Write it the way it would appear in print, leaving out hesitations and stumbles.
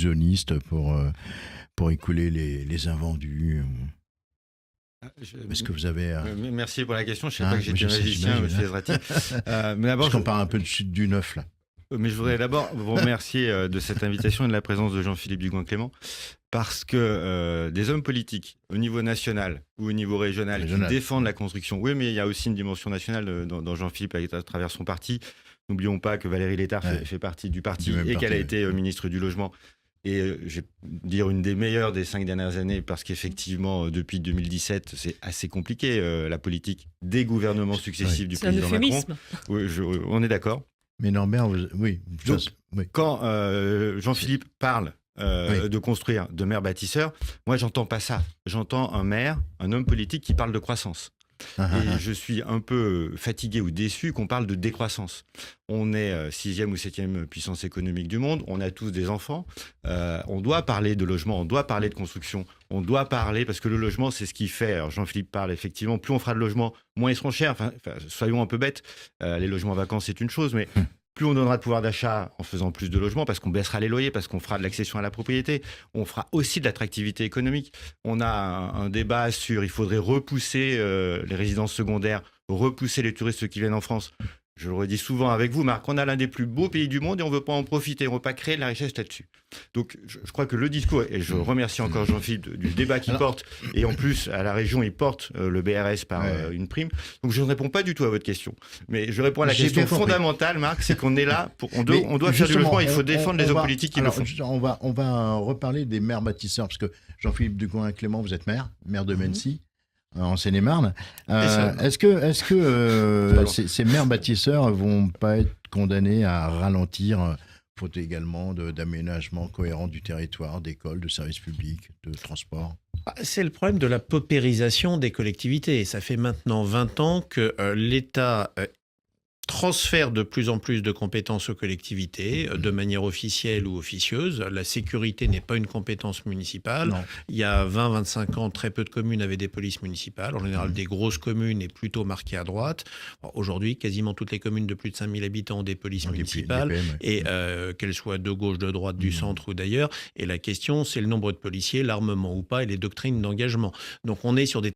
illusionniste pour écouler les invendus. Est-ce que vous avez... Merci pour la question. Je ne savais pas que j'étais magicien, M. Ezrati. Mais d'abord, je parle un peu du neuf, là. Mais je voudrais d'abord vous remercier de cette invitation et de la présence de Jean-Philippe Dugoin-Clément, parce que des hommes politiques au niveau national ou au niveau régional qui défendent la construction, oui, mais il y a aussi une dimension nationale dans Jean-Philippe à travers son parti. N'oublions pas que Valérie Létard fait partie du parti et qu'elle a été ministre du Logement. Et je vais dire une des meilleures des 5 dernières années, parce qu'effectivement, depuis 2017, c'est assez compliqué, la politique des gouvernements successifs du président Macron. Oui, on est d'accord. Mais Norbert, oui. Donc, quand Jean-Philippe parle de construire, de maire bâtisseur, moi, j'entends pas ça. J'entends un maire, un homme politique qui parle de croissance. Et je suis un peu fatigué ou déçu qu'on parle de décroissance. On est 6e ou 7e puissance économique du monde, on a tous des enfants, on doit parler de logement, on doit parler de construction, on doit parler, parce que le logement, c'est ce qui fait, alors Jean-Philippe parle effectivement, plus on fera de logements, moins ils seront chers, enfin, soyons un peu bêtes, les logements en vacances, c'est une chose, mais... Plus on donnera de pouvoir d'achat en faisant plus de logements, parce qu'on baissera les loyers, parce qu'on fera de l'accession à la propriété, on fera aussi de l'attractivité économique. On a un débat sur il faudrait repousser les résidences secondaires, repousser les touristes qui viennent en France. Je le redis souvent avec vous, Marc, on a l'un des plus beaux pays du monde et on ne veut pas en profiter, on ne veut pas créer de la richesse là-dessus. Donc je crois que le discours, et je remercie encore Jean-Philippe du débat qu'il porte, et en plus à la région il porte le BRS par une prime, donc je ne réponds pas du tout à votre question. Mais je réponds à la question fondamentale, Marc, c'est qu'on est là, on doit faire du logement, il faut défendre les hommes politiques qui le font. On va reparler des maires bâtisseurs, parce que Jean-Philippe Dugoin-Clément, vous êtes maire de Mennecy. En Seine-et-Marne. Est-ce que ces maires bâtisseurs vont pas être condamnés à ralentir, faute également d'aménagement cohérent du territoire, d'écoles, de services publics, de transports? C'est le problème de la paupérisation des collectivités. Ça fait maintenant 20 ans que l'État transfère de plus en plus de compétences aux collectivités, de manière officielle ou officieuse. La sécurité n'est pas une compétence municipale. Non. Il y a 20-25 ans, très peu de communes avaient des polices municipales. En général, des grosses communes et plutôt marquées à droite. Bon, aujourd'hui, quasiment toutes les communes de plus de 5000 habitants ont des polices municipales, et qu'elles soient de gauche, de droite, du centre ou d'ailleurs. Et la question, c'est le nombre de policiers, l'armement ou pas, et les doctrines d'engagement. Donc on est sur des